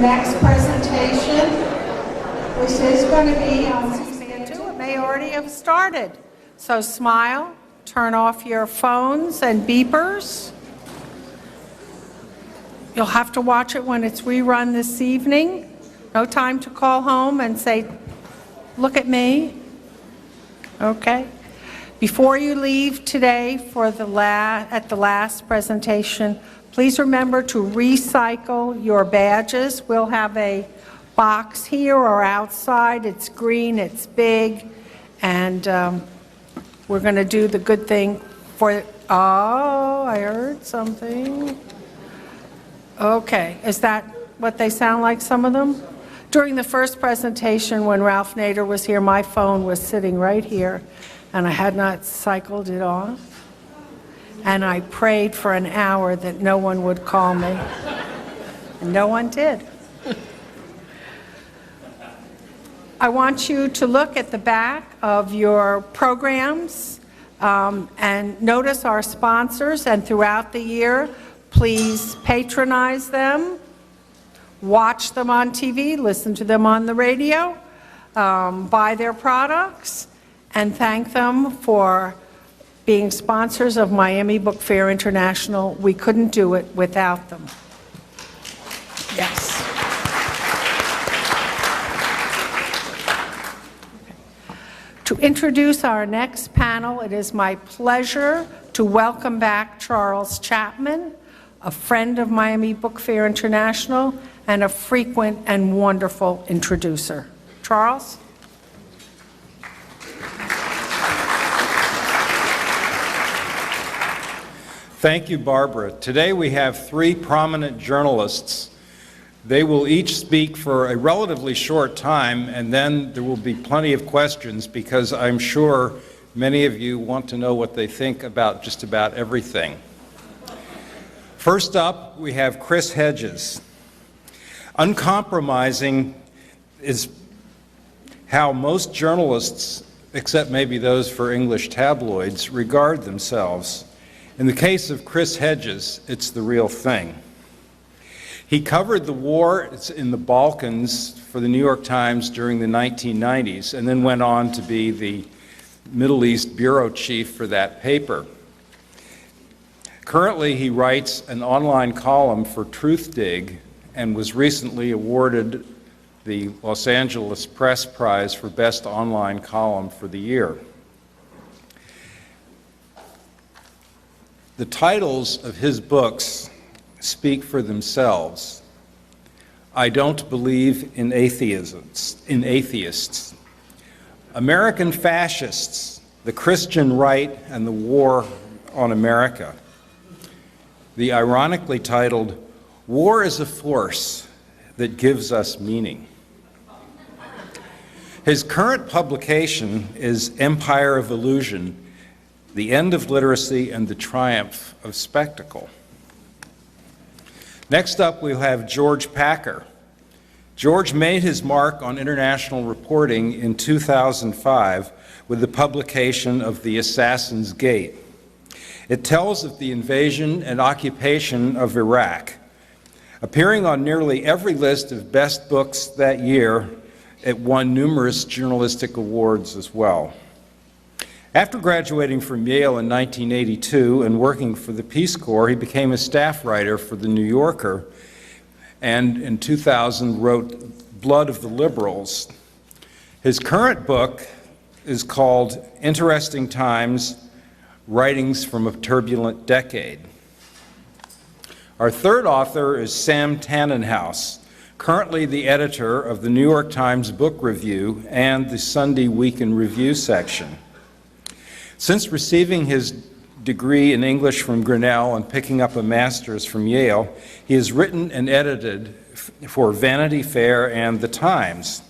next presentation, which is going to be on it may already have started. So smile, turn off your phones and beepers. You'll have to watch it when it's rerun this evening. No time to call home and say, look at me. Okay. Before you leave today for at the last presentation, please remember to recycle your badges. We'll have a box here or outside. It's green, it's big, and we're going to do the good thing for, oh, I heard something. Okay, is that what they sound like, some of them? During the first presentation, when Ralph Nader was here, my phone was sitting right here, and I had not cycled it off. And I prayed for an hour that no one would call me. And no one did. I want you to look at the back of your programs and notice our sponsors, and throughout the year, please patronize them, watch them on TV, listen to them on the radio, buy their products, and thank them for being sponsors of Miami Book Fair International. We couldn't do it without them. Yes. To introduce our next panel, it is my pleasure to welcome back Charles Chapman, a friend of Miami Book Fair International and a frequent and wonderful introducer. Charles? Thank you, Barbara. Today we have three prominent journalists. They will each speak for a relatively short time, and then there will be plenty of questions because I'm sure many of you want to know what they think about just about everything. First up, we have Chris Hedges. Uncompromising is how most journalists, except maybe those for English tabloids, regard themselves. In the case of Chris Hedges, it's the real thing. He covered the war in the Balkans for the New York Times during the 1990s and then went on to be the Middle East bureau chief for that paper. Currently, he writes an online column for Truthdig and was recently awarded the Los Angeles Press Prize for Best Online Column for the year. The titles of his books speak for themselves. I Don't Believe in Atheists. American Fascists, the Christian Right and the War on America. The ironically titled, War is a Force That Gives Us Meaning. His current publication is Empire of Illusion, The End of Literacy and the Triumph of Spectacle. Next up, we'll have George Packer. George made his mark on international reporting in 2005 with the publication of The Assassin's Gate. It tells of the invasion and occupation of Iraq. Appearing on nearly every list of best books that year, it won numerous journalistic awards as well. After graduating from Yale in 1982 and working for the Peace Corps, he became a staff writer for The New Yorker, and in 2000 wrote Blood of the Liberals. His current book is called Interesting Times, Writings from a Turbulent Decade. Our third author is Sam Tannenhouse, currently the editor of the New York Times Book Review and the Sunday Week in Review section. Since receiving his degree in English from Grinnell and picking up a master's from Yale, he has written and edited for Vanity Fair and The Times.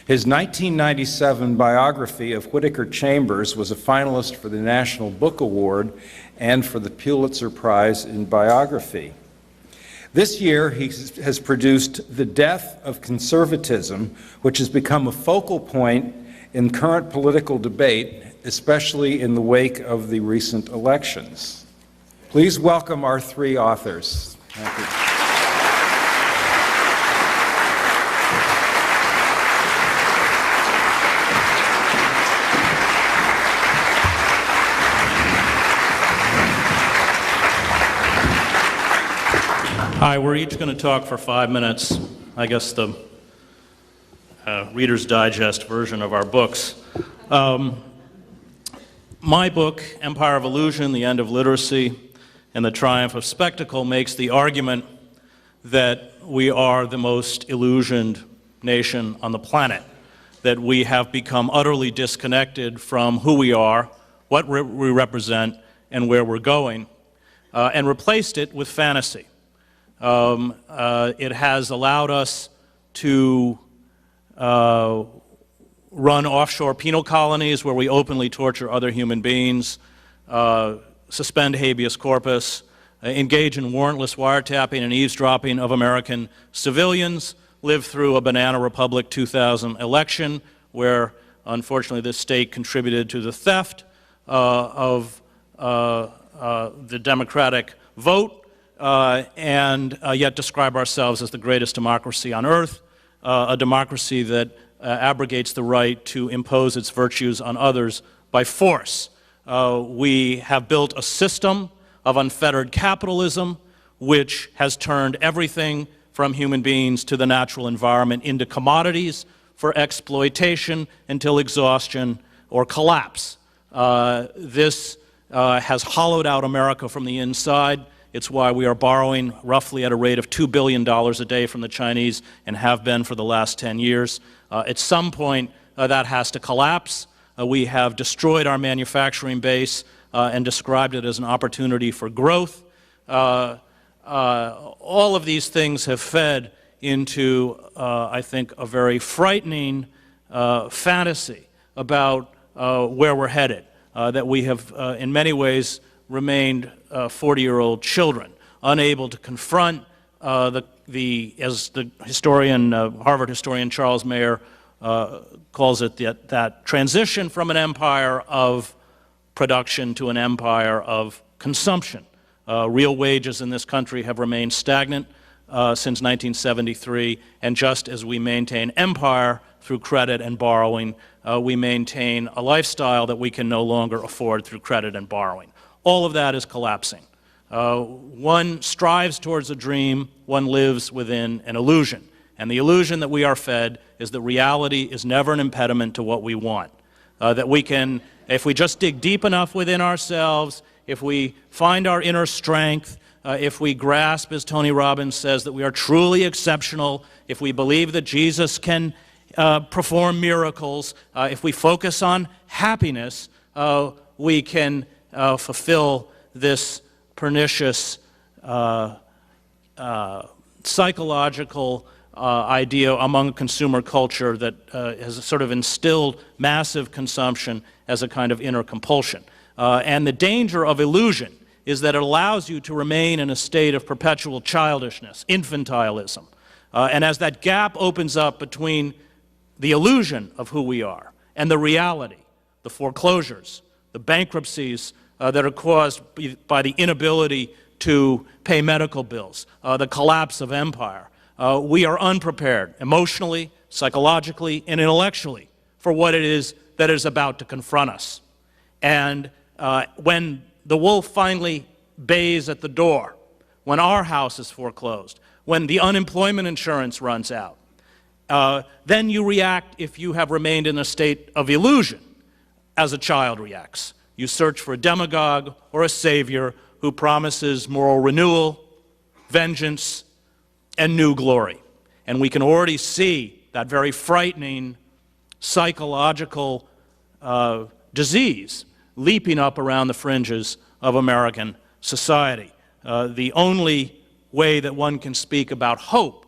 His 1997 biography of Whittaker Chambers was a finalist for the National Book Award and for the Pulitzer Prize in Biography. This year, he has produced The Death of Conservatism, which has become a focal point in current political debate, especially in the wake of the recent elections. Please welcome our three authors. Thank you. Hi, we're each going to talk for 5 minutes. I guess the Reader's Digest version of our books. My book, Empire of Illusion, The End of Literacy and the Triumph of Spectacle, makes the argument that we are the most illusioned nation on the planet, that we have become utterly disconnected from who we are, what we represent, and where we're going, and replaced it with fantasy. It has allowed us to run offshore penal colonies where we openly torture other human beings, suspend habeas corpus, engage in warrantless wiretapping and eavesdropping of American civilians, live through a Banana Republic 2000 election where, unfortunately, this state contributed to the theft of the Democratic vote, and yet describe ourselves as the greatest democracy on earth, a democracy that abrogates the right to impose its virtues on others by force. We have built a system of unfettered capitalism which has turned everything from human beings to the natural environment into commodities for exploitation until exhaustion or collapse. This has hollowed out America from the inside. It's why we are borrowing roughly at a rate of $2 billion a day from the Chinese and have been for the last 10 years. At some point, that has to collapse. We have destroyed our manufacturing base and described it as an opportunity for growth. All of these things have fed into, I think, a very frightening fantasy about where we're headed, that we have, in many ways, remained 40-year-old children, unable to confront as the historian, Harvard historian Charles Mayer calls it, that transition from an empire of production to an empire of consumption. Real wages in this country have remained stagnant since 1973, and just as we maintain empire through credit and borrowing, we maintain a lifestyle that we can no longer afford through credit and borrowing. All of that is collapsing. One strives towards a dream, one lives within an illusion. And the illusion that we are fed is that reality is never an impediment to what we want. That we can, if we just dig deep enough within ourselves, if we find our inner strength, if we grasp, as Tony Robbins says, that we are truly exceptional, if we believe that Jesus can perform miracles, if we focus on happiness, we can fulfill this pernicious psychological idea among consumer culture that has sort of instilled massive consumption as a kind of inner compulsion. And the danger of illusion is that it allows you to remain in a state of perpetual childishness, infantilism. And as that gap opens up between the illusion of who we are and the reality, the foreclosures, the bankruptcies that are caused by the inability to pay medical bills, the collapse of empire, we are unprepared emotionally, psychologically, and intellectually for what it is that is about to confront us. And when the wolf finally bays at the door, when our house is foreclosed, when the unemployment insurance runs out, then you react if you have remained in a state of illusion, as a child reacts. You search for a demagogue or a savior who promises moral renewal, vengeance, and new glory. And we can already see that very frightening psychological disease leaping up around the fringes of American society. The only way that one can speak about hope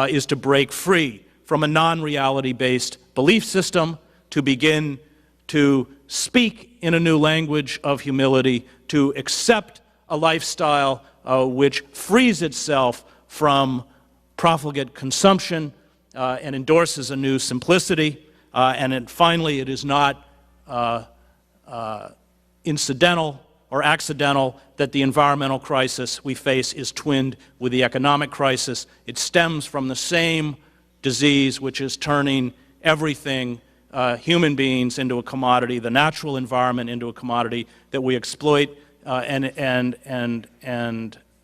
is to break free from a non-reality-based belief system, to begin to speak in a new language of humility, to accept a lifestyle which frees itself from profligate consumption and endorses a new simplicity. And then finally, it is not incidental or accidental that the environmental crisis we face is twinned with the economic crisis. It stems from the same disease which is turning everything, human beings, into a commodity, the natural environment into a commodity that we exploit and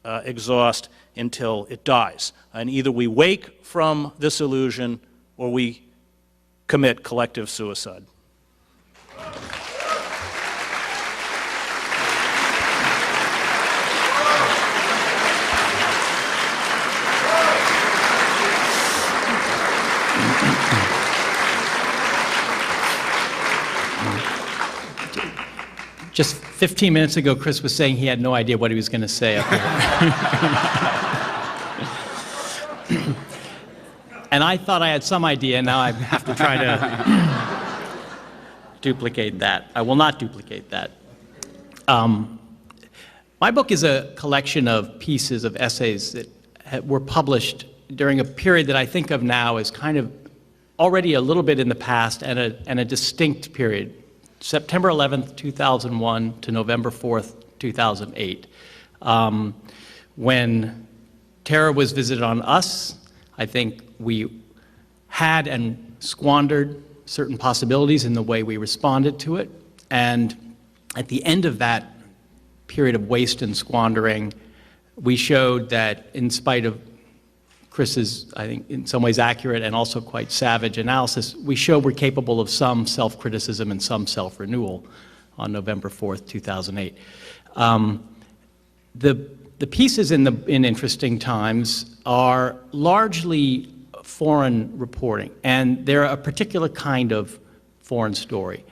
exhaust until it dies. And either we wake from this illusion or we commit collective suicide. Just 15 minutes ago, Chris was saying he had no idea what he was going to say up here. And I thought I had some idea, and now I have to try to duplicate that. I will not duplicate that. My book is a collection of pieces of essays that were published during a period that I think of now as kind of already a little bit in the past and a distinct period. September 11th, 2001 to November 4th, 2008. When terror was visited on us, I think we had and squandered certain possibilities in the way we responded to it. And at the end of that period of waste and squandering, we showed that in spite of Chris's, I think, in some ways accurate and also quite savage analysis, we showed we're capable of some self-criticism and some self-renewal on November 4th, 2008. The pieces in Interesting Times are largely foreign reporting, and they're a particular kind of foreign story.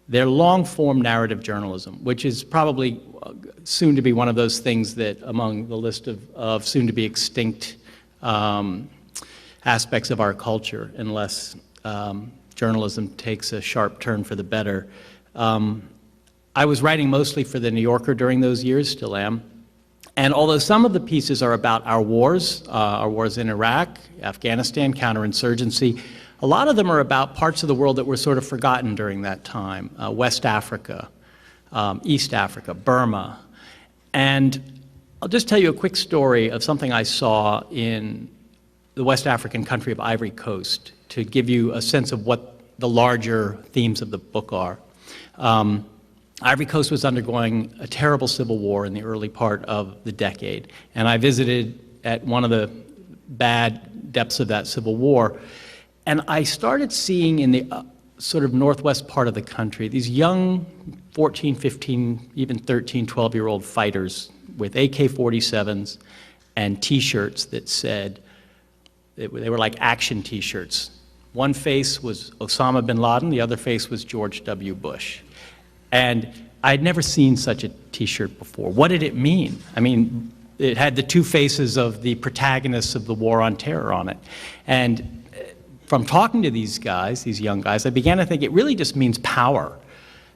They're long-form narrative journalism, which is probably soon to be one of those things that among the list of soon-to-be extinct aspects of our culture, unless journalism takes a sharp turn for the better. I was writing mostly for The New Yorker during those years, still am. And although some of the pieces are about our wars in Iraq, Afghanistan, counterinsurgency, a lot of them are about parts of the world that were sort of forgotten during that time. West Africa, East Africa, Burma. And I'll just tell you a quick story of something I saw in the West African country of Ivory Coast to give you a sense of what the larger themes of the book are. Ivory Coast was undergoing a terrible civil war in the early part of the decade, and I visited at one of the bad depths of that civil war, and I started seeing in the sort of northwest part of the country these young 14, 15, even 13, 12-year-old fighters with AK-47s and T-shirts that said, they were like action T-shirts. One face was Osama bin Laden, the other face was George W. Bush. And I'd never seen such a T-shirt before. What did it mean? I mean, it had the two faces of the protagonists of the war on terror on it. And from talking to these guys, these young guys, I began to think it really just means power.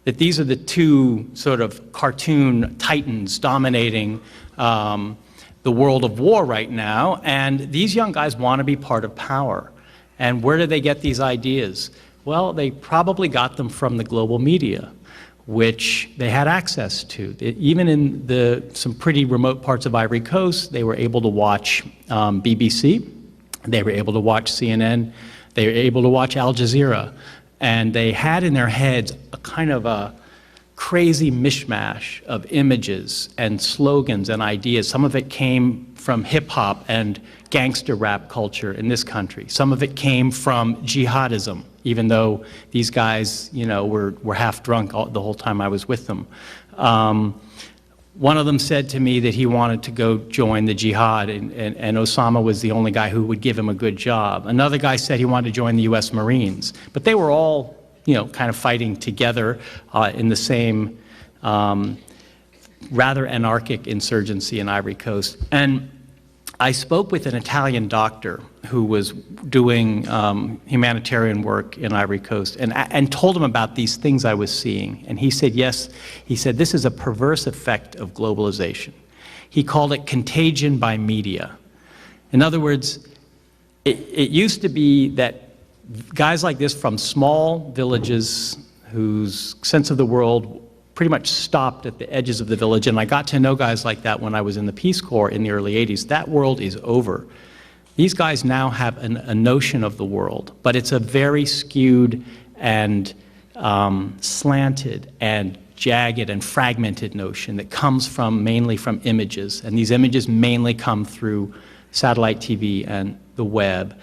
That these are the two sort of cartoon titans dominating the world of war right now, and these young guys want to be part of power. And where do they get these ideas? Well, they probably got them from the global media, which they had access to. Even in some pretty remote parts of Ivory Coast, they were able to watch BBC, they were able to watch CNN, they were able to watch Al Jazeera, and they had in their heads a kind of a crazy mishmash of images and slogans and ideas. Some of it came from hip-hop and gangster rap culture in this country. Some of it came from jihadism, even though these guys, you know, were half drunk the whole time I was with them. One of them said to me that he wanted to go join the jihad, and Osama was the only guy who would give him a good job. Another guy said he wanted to join the US Marines. But they were all, you know, kind of fighting together in the same rather anarchic insurgency in Ivory Coast. And I spoke with an Italian doctor who was doing humanitarian work in Ivory Coast and told him about these things I was seeing. And he said, yes, he said, this is a perverse effect of globalization. He called it contagion by media. In other words, it used to be that guys like this from small villages whose sense of the world pretty much stopped at the edges of the village, and I got to know guys like that when I was in the Peace Corps in the early 80s. That world is over. These guys now have a notion of the world, but it's a very skewed and slanted and jagged and fragmented notion that comes mainly from images, and these images mainly come through satellite TV and the web.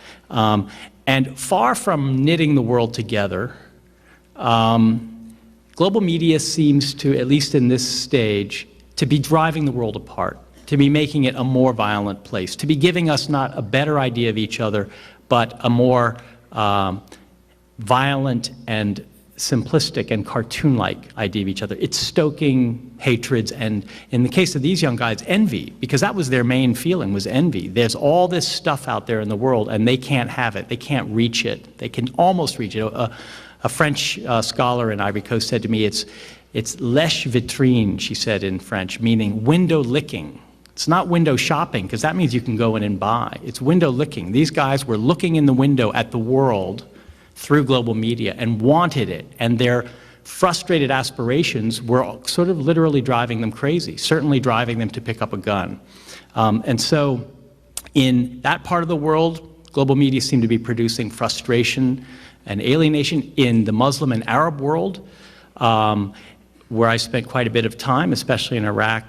And far from knitting the world together, global media seems to, at least in this stage, to be driving the world apart, to be making it a more violent place, to be giving us not a better idea of each other, but a more violent and simplistic and cartoon-like idea of each other. It's stoking hatreds and, in the case of these young guys, envy, because that was their main feeling, was envy. There's all this stuff out there in the world, and they can't have it. They can't reach it. They can almost reach it. A French scholar in Ivory Coast said to me, it's lèche vitrine, she said in French, meaning window licking. It's not window shopping, because that means you can go in and buy. It's window licking. These guys were looking in the window at the world through global media and wanted it, and their frustrated aspirations were sort of literally driving them crazy, certainly driving them to pick up a gun. And so in that part of the world, global media seem to be producing frustration and alienation. In the Muslim and Arab world, where I spent quite a bit of time, especially in Iraq,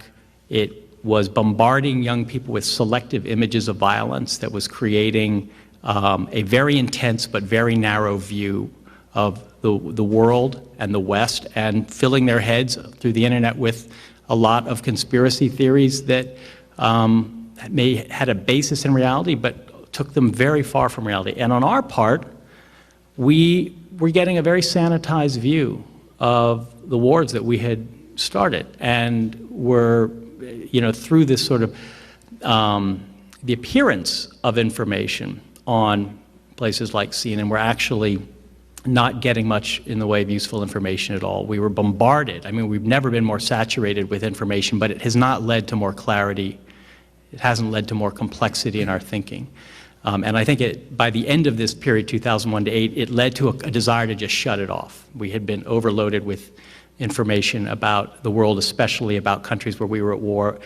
it was bombarding young people with selective images of violence that was creating a very intense but very narrow view of the world and the West, and filling their heads through the internet with a lot of conspiracy theories that had a basis in reality but took them very far from reality. And on our part, we were getting a very sanitized view of the wars that we had started, and were, through this sort of the appearance of information on places like CNN, we're actually not getting much in the way of useful information at all. We were bombarded. I mean, we've never been more saturated with information, but it has not led to more clarity. It hasn't led to more complexity in our thinking. And I think by the end of this period, 2001 to 8, it led to a desire to just shut it off. We had been overloaded with information about the world, especially about countries where we were at war.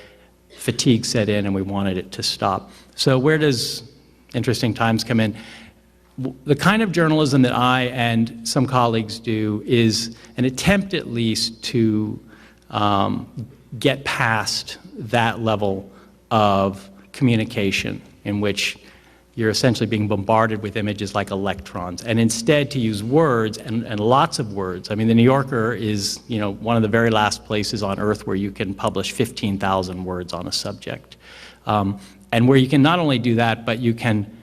Fatigue set in, and we wanted it to stop. So where does interesting times come in? The kind of journalism that I and some colleagues do is an attempt, at least, to get past that level of communication in which you're essentially being bombarded with images like electrons, and instead to use words, and lots of words. I mean, the New Yorker is, one of the very last places on earth where you can publish 15,000 words on a subject. And where you can not only do that, but you can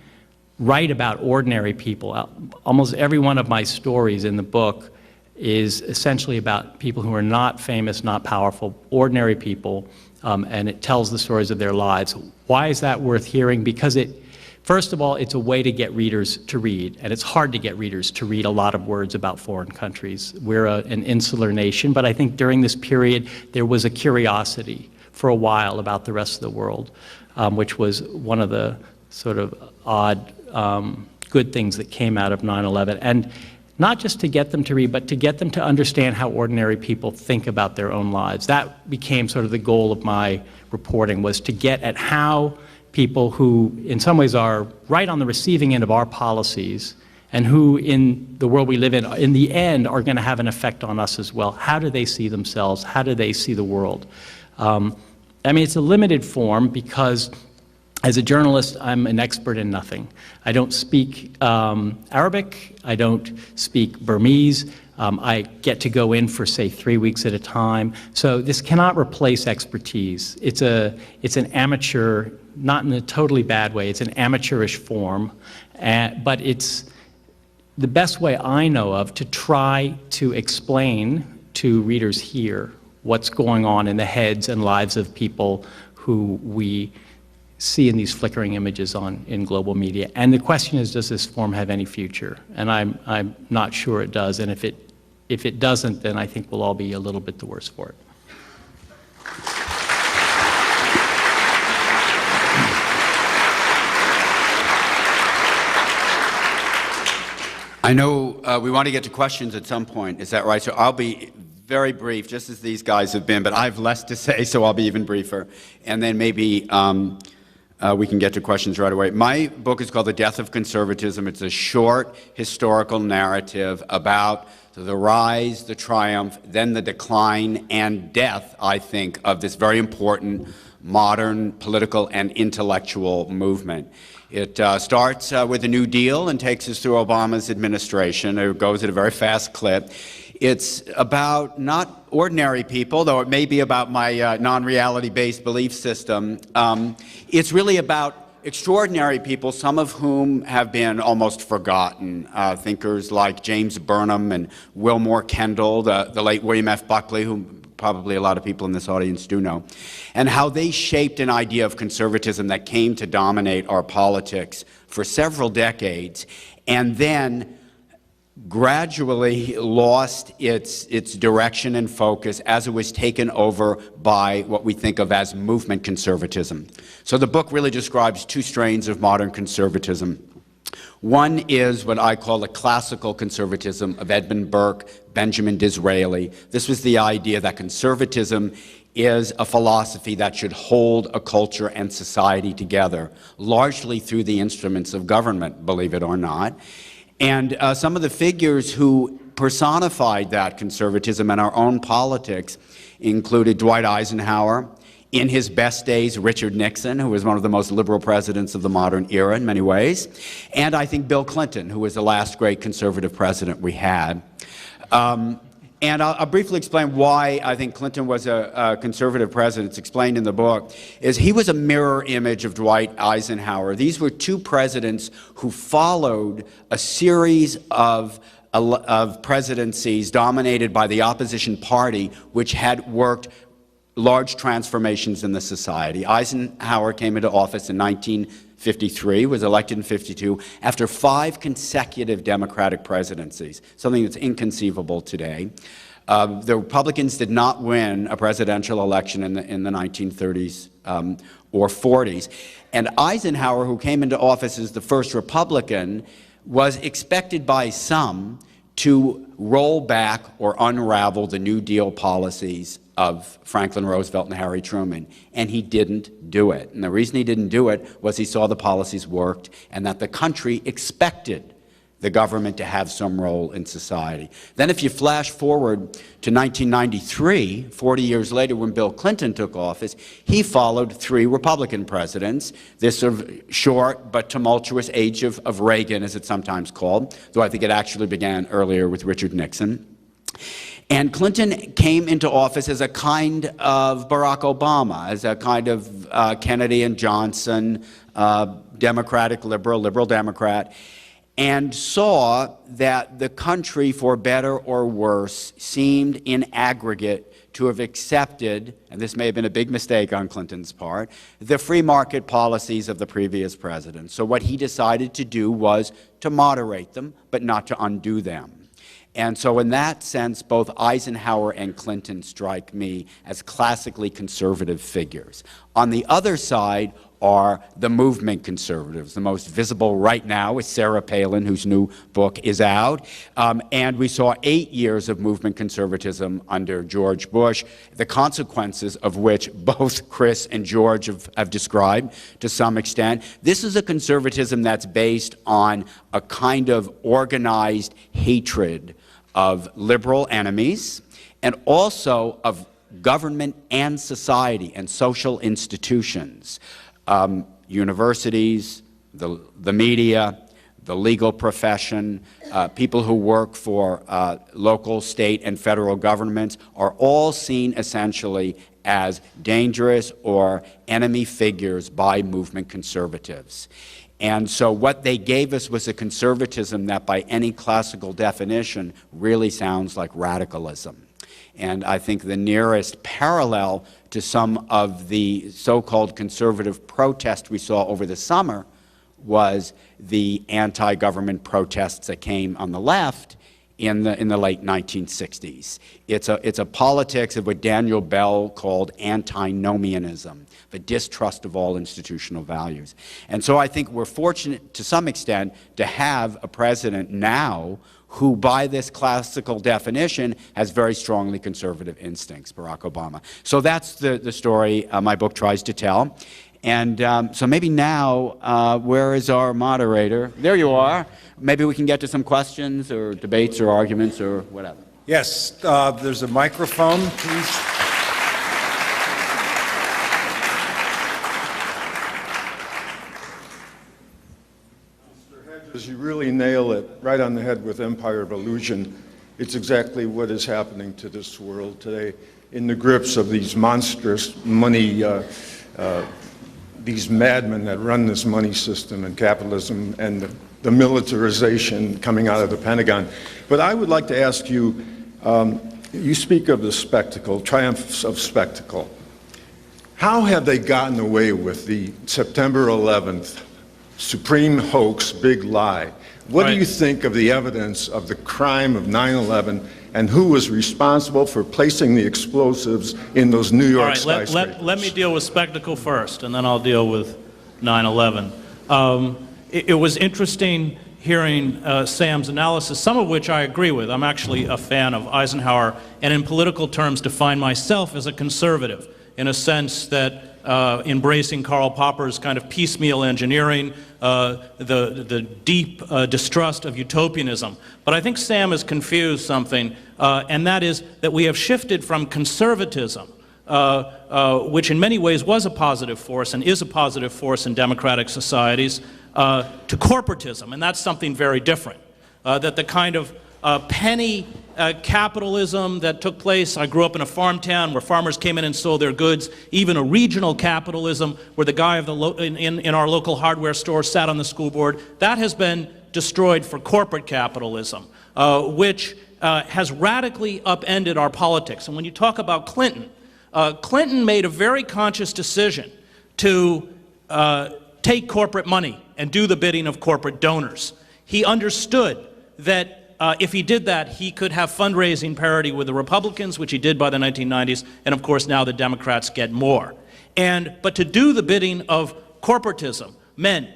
write about ordinary people. Almost every one of my stories in the book is essentially about people who are not famous, not powerful, ordinary people, and it tells the stories of their lives. Why is that worth hearing? Because first of all, it's a way to get readers to read, and it's hard to get readers to read a lot of words about foreign countries. We're an insular nation, but I think during this period there was a curiosity for a while about the rest of the world, which was one of the sort of odd good things that came out of 9/11. And not just to get them to read, but to get them to understand how ordinary people think about their own lives. That became sort of the goal of my reporting, was to get at how people who in some ways are right on the receiving end of our policies, and who in the world we live in the end are going to have an effect on us as well. How do they see themselves? How do they see the world? I mean, it's a limited form because as a journalist, I'm an expert in nothing. I don't speak Arabic. I don't speak Burmese. I get to go in for, say, 3 weeks at a time. So this cannot replace expertise. It's an amateur, not in a totally bad way, it's an amateurish form, but it's the best way I know of to try to explain to readers here what's going on in the heads and lives of people who we see in these flickering images in global media. And the question is, does this form have any future? And I'm not sure it does, and if it doesn't, then I think we'll all be a little bit the worse for it. I know we want to get to questions at some point. Is that right? So I'll be very brief, just as these guys have been, but I have less to say, so I'll be even briefer. And then maybe we can get to questions right away. My book is called The Death of Conservatism. It's a short historical narrative about the rise, the triumph, then the decline and death, I think, of this very important modern political and intellectual movement. It starts with the New Deal and takes us through Obama's administration. It goes at a very fast clip. It's about not ordinary people, though it may be about my non-reality-based belief system. It's really about extraordinary people, some of whom have been almost forgotten. Thinkers like James Burnham and Wilmore Kendall, the late William F. Buckley, who probably a lot of people in this audience do know, and how they shaped an idea of conservatism that came to dominate our politics for several decades, and then gradually lost its direction and focus as it was taken over by what we think of as movement conservatism. So the book really describes two strains of modern conservatism. One is what I call the classical conservatism of Edmund Burke, Benjamin Disraeli. This was the idea that conservatism is a philosophy that should hold a culture and society together, largely through the instruments of government, believe it or not. And some of the figures who personified that conservatism in our own politics included Dwight Eisenhower, in his best days, Richard Nixon, who was one of the most liberal presidents of the modern era in many ways, and I think Bill Clinton, who was the last great conservative president we had. And I'll briefly explain why I think Clinton was a conservative president. It's explained in the book. Is he was a mirror image of Dwight Eisenhower. These were two presidents who followed a series of presidencies dominated by the opposition party, which had worked large transformations in the society. Eisenhower came into office in 1953, was elected in 52, after 5 consecutive Democratic presidencies, something that's inconceivable today. The Republicans did not win a presidential election in the 1930s or 40s. And Eisenhower, who came into office as the first Republican, was expected by some to roll back or unravel the New Deal policies of Franklin Roosevelt and Harry Truman, and he didn't do it. And the reason he didn't do it was he saw the policies worked and that the country expected the government to have some role in society. Then if you flash forward to 1993, 40 years later when Bill Clinton took office, he followed 3 Republican presidents, this sort of short but tumultuous age of Reagan, as it's sometimes called, though I think it actually began earlier with Richard Nixon. And Clinton came into office as a kind of Barack Obama, as a kind of Kennedy and Johnson, Democratic liberal Democrat, and saw that the country, for better or worse, seemed in aggregate to have accepted, and this may have been a big mistake on Clinton's part, the free market policies of the previous president. So what he decided to do was to moderate them, but not to undo them. And so in that sense, both Eisenhower and Clinton strike me as classically conservative figures. On the other side are the movement conservatives. The most visible right now is Sarah Palin, whose new book is out. And we saw 8 years of movement conservatism under George Bush, the consequences of which both Chris and George have described to some extent. This is a conservatism that's based on a kind of organized hatred of liberal enemies and also of government and society and social institutions. Universities, the media, the legal profession, people who work for local, state, and federal governments are all seen essentially as dangerous or enemy figures by movement conservatives. And so what they gave us was a conservatism that by any classical definition really sounds like radicalism. And I think the nearest parallel to some of the so-called conservative protests we saw over the summer was the anti-government protests that came on the left in the late 1960s. It's a politics of what Daniel Bell called antinomianism, the distrust of all institutional values. And so I think we're fortunate to some extent to have a president now who, by this classical definition, has very strongly conservative instincts, Barack Obama. So that's the story my book tries to tell. And so maybe now, where is our moderator? There you are. Maybe we can get to some questions or debates or arguments or whatever. Yes, there's a microphone, please. Hedges, you really nail it right on the head with Empire of Illusion. It's exactly what is happening to this world today, in the grips of these monstrous money, these madmen that run this money system and capitalism and the militarization coming out of the Pentagon. But I would like to ask you, you speak of the spectacle, triumphs of spectacle. How have they gotten away with the September 11th supreme hoax, big lie? What do you think of the evidence of the crime of 9/11 and who was responsible for placing the explosives in those New York skyscrapers? Let me deal with spectacle first, and then I'll deal with 9/11. It was interesting hearing Sam's analysis, some of which I agree with. I'm actually a fan of Eisenhower, and in political terms define myself as a conservative, in a sense that embracing Karl Popper's kind of piecemeal engineering, the deep distrust of utopianism. But I think Sam has confused something, and that is that we have shifted from conservatism, which in many ways was a positive force and is a positive force in democratic societies, to corporatism, and that's something very different. That the kind of penny capitalism that took place. I grew up in a farm town where farmers came in and sold their goods. Even a regional capitalism where the guy of the in our local hardware store sat on the school board. That has been destroyed for corporate capitalism, which has radically upended our politics. And when you talk about Clinton, Clinton made a very conscious decision to take corporate money and do the bidding of corporate donors. He understood that if he did that, he could have fundraising parity with the Republicans, which he did by the 1990s, and of course now the Democrats get more. But to do the bidding of corporatism meant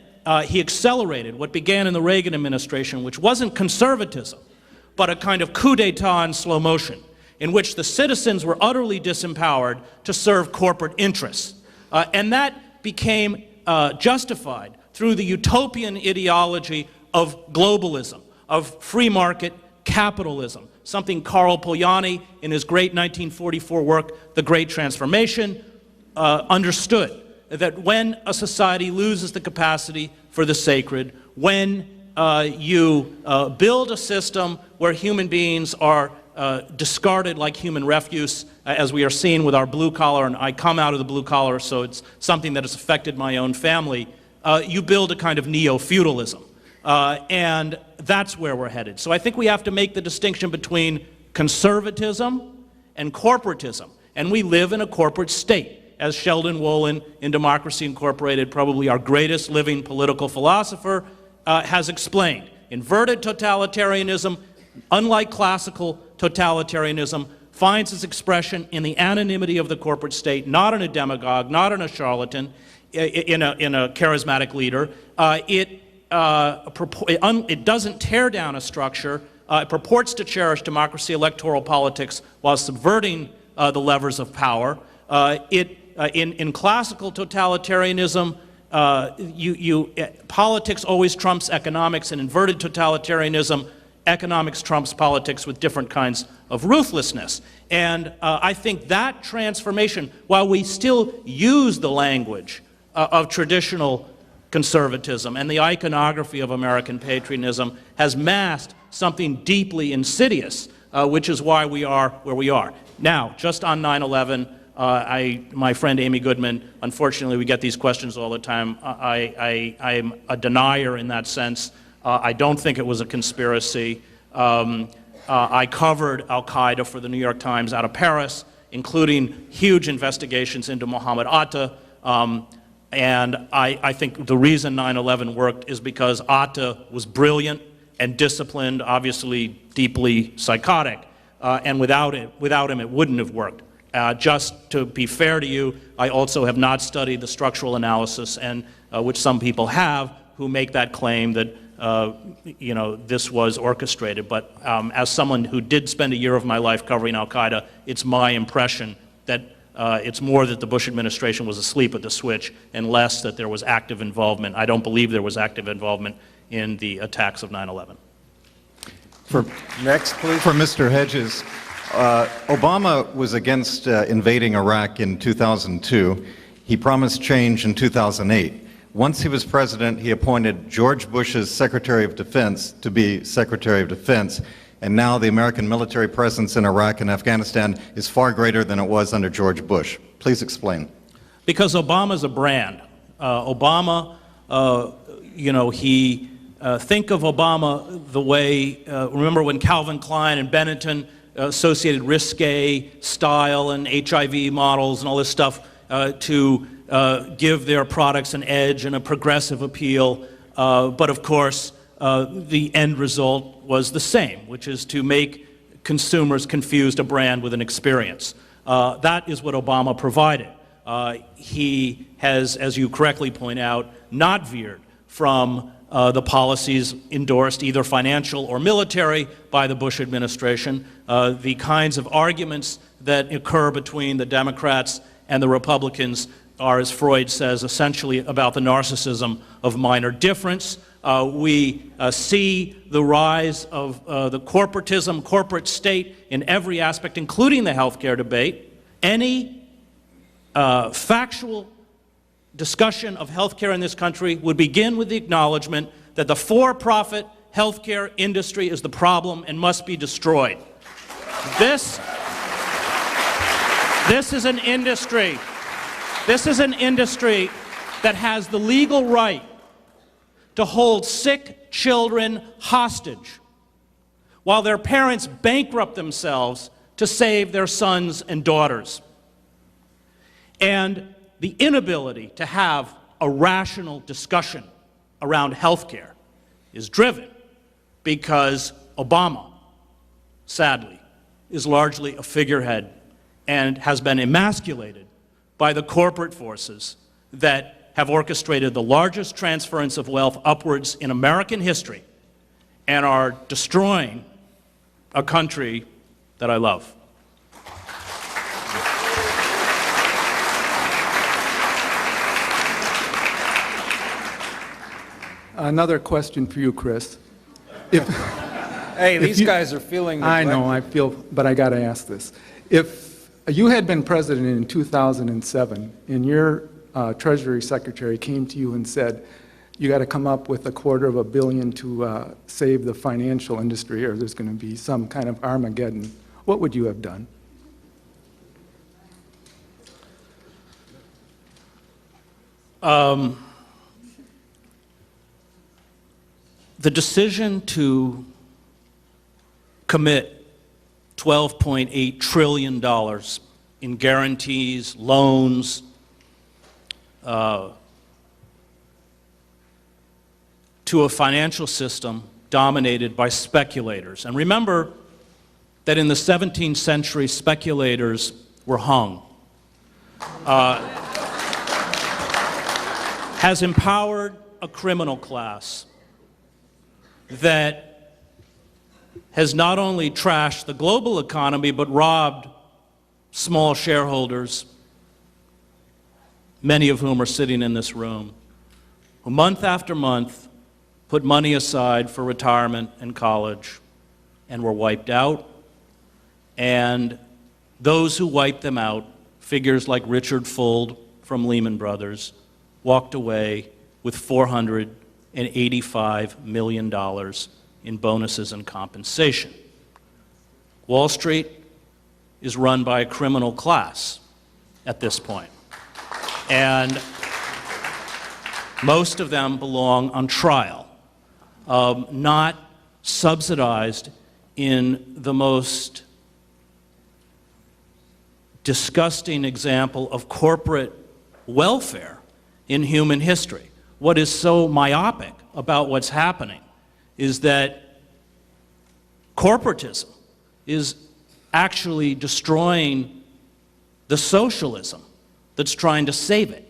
he accelerated what began in the Reagan administration, which wasn't conservatism, but a kind of coup d'etat in slow motion, in which the citizens were utterly disempowered to serve corporate interests. And that became justified through the utopian ideology of globalism, of free market capitalism, something Karl Polanyi in his great 1944 work, The Great Transformation, understood, that when a society loses the capacity for the sacred, when you build a system where human beings are discarded like human refuse, as we are seeing with our blue collar, and I come out of the blue collar, so it's something that has affected my own family, you build a kind of neo-feudalism. And that's where we're headed. So I think we have to make the distinction between conservatism and corporatism. And we live in a corporate state, as Sheldon Wolin in Democracy Incorporated, probably our greatest living political philosopher, has explained. Inverted totalitarianism, unlike classical totalitarianism, finds its expression in the anonymity of the corporate state, not in a demagogue, not in a charlatan, in a charismatic leader. It doesn't tear down a structure. It purports to cherish democracy, electoral politics, while subverting the levers of power. In classical totalitarianism, politics always trumps economics. In inverted totalitarianism, economics trumps politics with different kinds of ruthlessness. And I think that transformation, while we still use the language of traditional conservatism and the iconography of American patriotism, has masked something deeply insidious, which is why we are where we are. Now, just on 9/11, my friend Amy Goodman, unfortunately we get these questions all the time. I'm a denier in that sense. I don't think it was a conspiracy. I covered Al-Qaeda for the New York Times out of Paris, including huge investigations into Mohammed Atta. And I think the reason 9/11 worked is because Atta was brilliant and disciplined, obviously deeply psychotic. And without him, it wouldn't have worked. Just to be fair to you, I also have not studied the structural analysis, and which some people have, who make that claim that this was orchestrated. But as someone who did spend a year of my life covering Al-Qaeda, it's my impression that It's more that the Bush administration was asleep at the switch and less that there was active involvement. I don't believe there was active involvement in the attacks of 9/11. Next, please. For Mr. Hedges, Obama was against invading Iraq in 2002. He promised change in 2008. Once he was president, he appointed George Bush's Secretary of Defense to be Secretary of Defense, and now the American military presence in Iraq and Afghanistan is far greater than it was under George Bush. Please explain. Because Obama's a brand. Obama, think of Obama the way, remember when Calvin Klein and Benetton associated risque style and HIV models and all this stuff to give their products an edge and a progressive appeal, but of course the end result was the same, which is to make consumers confused a brand with an experience. That is what Obama provided. He has, as you correctly point out, not veered from the policies endorsed, either financial or military, by the Bush administration. The kinds of arguments that occur between the Democrats and the Republicans are, as Freud says, essentially about the narcissism of minor difference. We see the rise of the corporatism, corporate state in every aspect, including the healthcare debate. Any factual discussion of healthcare in this country would begin with the acknowledgement that the for-profit healthcare industry is the problem and must be destroyed. This is an industry. This is an industry that has the legal right to hold sick children hostage while their parents bankrupt themselves to save their sons and daughters. And the inability to have a rational discussion around health care is driven because Obama, sadly, is largely a figurehead and has been emasculated by the corporate forces that have orchestrated the largest transference of wealth upwards in American history and are destroying a country that I love. Another question for you, Chris. Hey, these guys are feeling neglected. I know, I feel, but I got to ask this. If you had been president in 2007 and your Treasury Secretary came to you and said, you got to come up with $250 million to save the financial industry, or there's going to be some kind of Armageddon, what would you have done? The decision to commit $12.8 trillion in guarantees, loans, to a financial system dominated by speculators. And remember that in the 17th century, speculators were hung. Has empowered a criminal class that has not only trashed the global economy, but robbed small shareholders, many of whom are sitting in this room, who month after month put money aside for retirement and college and were wiped out. And those who wiped them out, figures like Richard Fuld from Lehman Brothers, walked away with $485 million in bonuses and compensation. Wall Street is run by a criminal class at this point. And most of them belong on trial, not subsidized in the most disgusting example of corporate welfare in human history. What is so myopic about what's happening is that corporatism is actually destroying the socialism that's trying to save it.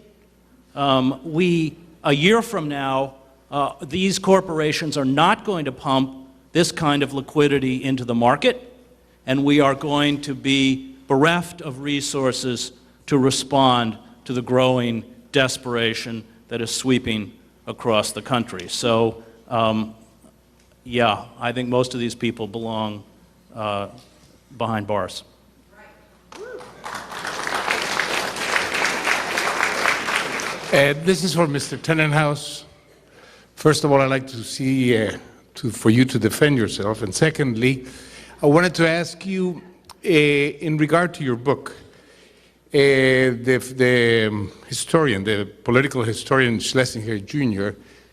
A year from now, these corporations are not going to pump this kind of liquidity into the market, and we are going to be bereft of resources to respond to the growing desperation that is sweeping across the country. So, yeah, I think most of these people belong behind bars. This is for Mr. Tenenhaus. First of all, I'd like to see for you to defend yourself. And secondly, I wanted to ask you, in regard to your book, the historian, the political historian Schlesinger Jr.,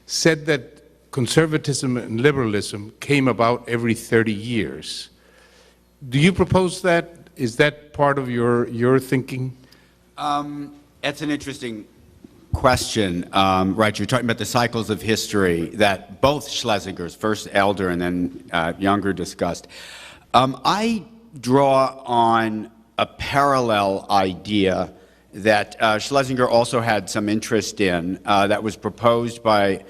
said that conservatism and liberalism came about every 30 years. Do you propose that? Is that part of your thinking? That's an interesting question. Right, you're talking about the cycles of history that both Schlesingers, first elder and then younger, discussed. I draw on a parallel idea that Schlesinger also had some interest in that was proposed by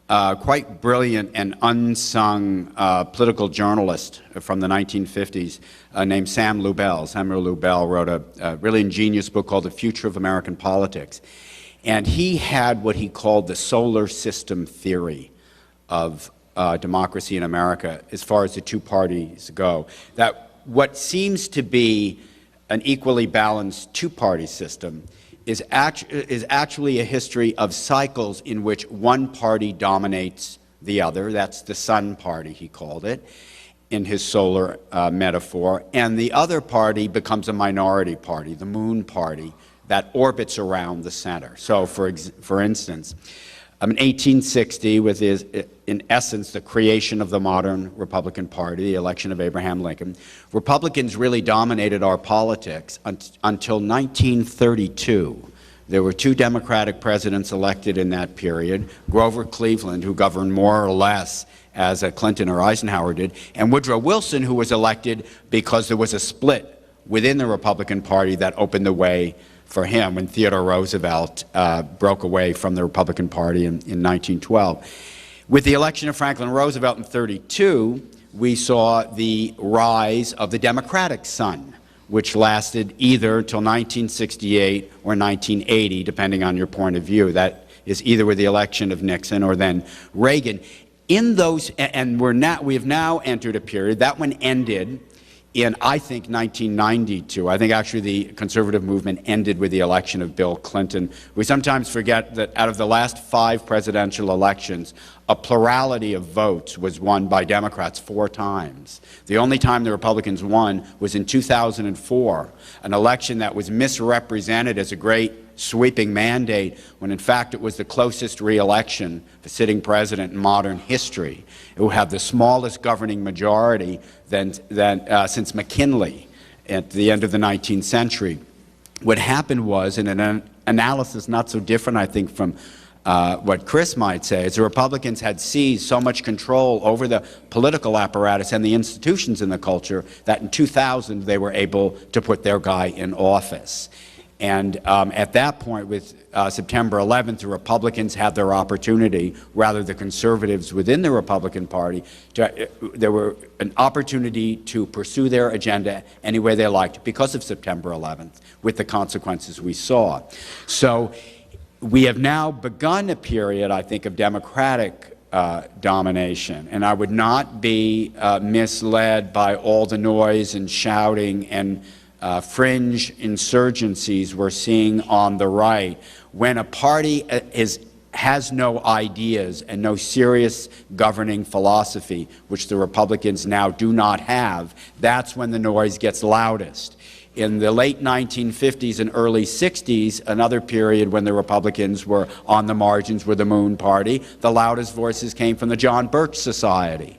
quite brilliant and unsung political journalist from the 1950s named Samuel Lubell wrote a really ingenious book called The Future of American Politics. And he had what he called the solar system theory of democracy in America as far as the two parties go. That what seems to be an equally balanced two-party system is actually a history of cycles in which one party dominates the other. That's the sun party, he called it, in his solar metaphor. And the other party becomes a minority party, the moon party, that orbits around the center. So, for instance, in 1860, with in essence the creation of the modern Republican Party, the election of Abraham Lincoln, Republicans really dominated our politics until 1932. There were two Democratic presidents elected in that period, Grover Cleveland, who governed more or less as Clinton or Eisenhower did, and Woodrow Wilson, who was elected because there was a split within the Republican Party that opened the way for him when Theodore Roosevelt broke away from the Republican Party in 1912. With the election of Franklin Roosevelt in 1932, we saw the rise of the Democratic sun, which lasted either until 1968 or 1980, depending on your point of view. That is either with the election of Nixon or then Reagan. In those, and we have now entered a period, that one ended in, I think, 1992. I think actually the conservative movement ended with the election of Bill Clinton. We sometimes forget that out of the last 5 presidential elections, a plurality of votes was won by Democrats 4 times. The only time the Republicans won was in 2004, an election that was misrepresented as a great sweeping mandate, when in fact it was the closest re-election for sitting president in modern history. It will have the smallest governing majority since McKinley at the end of the 19th century. What happened was, in an analysis not so different, I think, from what Chris might say, is the Republicans had seized so much control over the political apparatus and the institutions in the culture that in 2000 they were able to put their guy in office. And at that point, with September 11th, the Republicans had their opportunity, rather the conservatives within the Republican Party, there were an opportunity to pursue their agenda any way they liked because of September 11th, with the consequences we saw. So we have now begun a period, I think, of Democratic domination, and I would not be misled by all the noise and shouting and fringe insurgencies we're seeing on the right. When a party has no ideas and no serious governing philosophy, which the Republicans now do not have, that's when the noise gets loudest. In the late 1950s and early 60s, another period when the Republicans were on the margins with the Moon Party, the loudest voices came from the John Birch Society.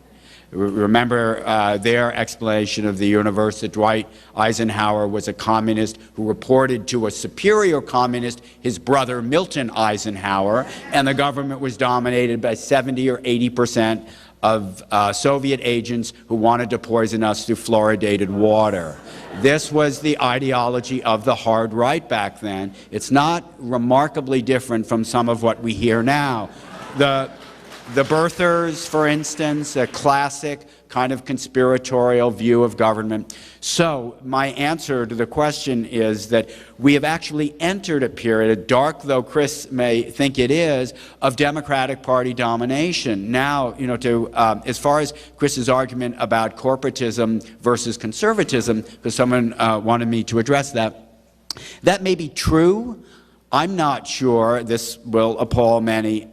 Remember their explanation of the universe, that Dwight Eisenhower was a communist who reported to a superior communist, his brother Milton Eisenhower, and the government was dominated by 70 or 80% of Soviet agents who wanted to poison us through fluoridated water. This was the ideology of the hard right back then. It's not remarkably different from some of what we hear now. The birthers, for instance, a classic kind of conspiratorial view of government. So my answer to the question is that we have actually entered a period, dark though Chris may think it is, of Democratic Party domination. Now, as far as Chris's argument about corporatism versus conservatism, because someone wanted me to address that, that may be true. I'm not sure, this will appall many,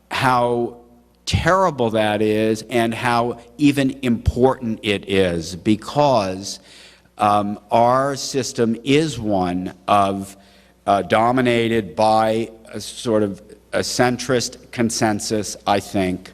how terrible that is and how even important it is, because our system is one of dominated by a sort of a centrist consensus, I think.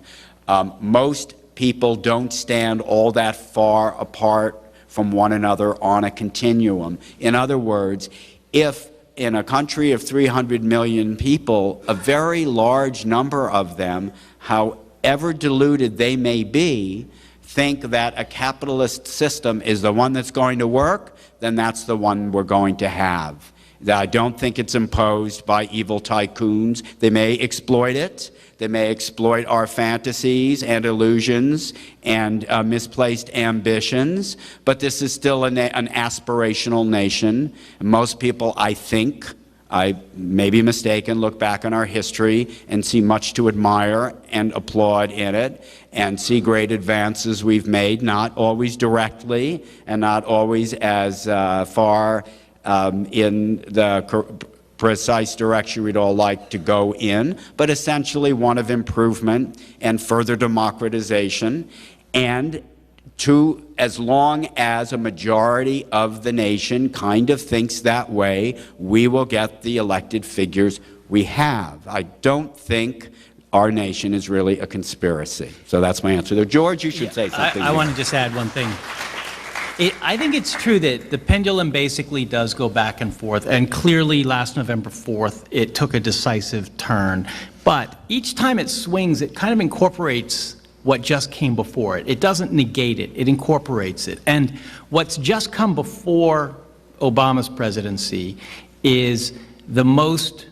Most people don't stand all that far apart from one another on a continuum. In other words, if in a country of 300 million people, a very large number of them, however deluded they may be, think that a capitalist system is the one that's going to work, then that's the one we're going to have. I don't think it's imposed by evil tycoons. They may exploit it. They may exploit our fantasies and illusions and misplaced ambitions, but this is still an aspirational nation. And most people, I think, I may be mistaken, look back on our history and see much to admire and applaud in it, and see great advances we've made, not always directly and not always as far in the precise direction we'd all like to go in, but essentially one of improvement and further democratization. And as long as a majority of the nation kind of thinks that way, we will get the elected figures we have. I don't think our nation is really a conspiracy. So that's my answer there. George, you should say something. I want to just add one thing. I think it's true that the pendulum basically does go back and forth, and clearly last November 4th it took a decisive turn. But each time it swings, it kind of incorporates what just came before it. It doesn't negate it, it incorporates it. And what's just come before Obama's presidency is the most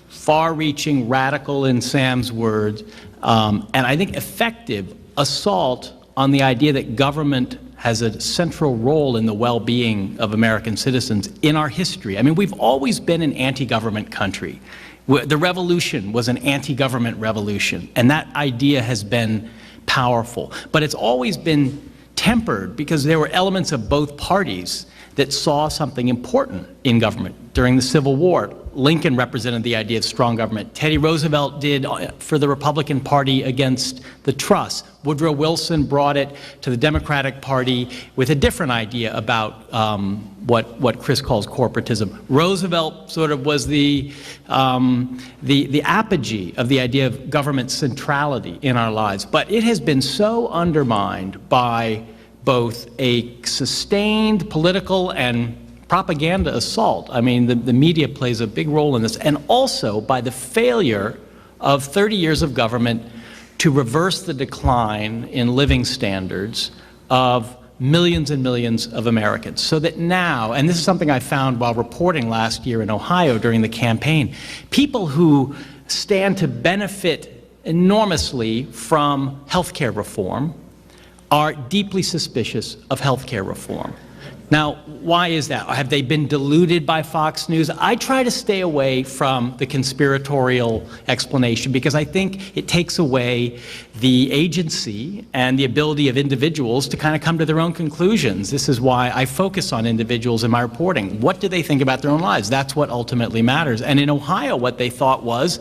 far-reaching, radical, in Sam's words, and I think effective assault on the idea that government has a central role in the well-being of American citizens in our history. I mean, we've always been an anti-government country. The revolution was an anti-government revolution, and that idea has been powerful. But it's always been tempered because there were elements of both parties that saw something important in government. During the Civil War, Lincoln represented the idea of strong government. Teddy Roosevelt did for the Republican Party against the trust. Woodrow Wilson brought it to the Democratic Party with a different idea about what Chris calls corporatism. Roosevelt sort of was the apogee of the idea of government centrality in our lives. But it has been so undermined by both a sustained political and propaganda assault. I mean, the media plays a big role in this, and also by the failure of 30 years of government to reverse the decline in living standards of millions and millions of Americans. So that now, and this is something I found while reporting last year in Ohio during the campaign, people who stand to benefit enormously from health care reform are deeply suspicious of health care reform. Now, why is that? Have they been deluded by Fox News? I try to stay away from the conspiratorial explanation because I think it takes away the agency and the ability of individuals to kind of come to their own conclusions. This is why I focus on individuals in my reporting. What do they think about their own lives? That's what ultimately matters. And in Ohio, what they thought was,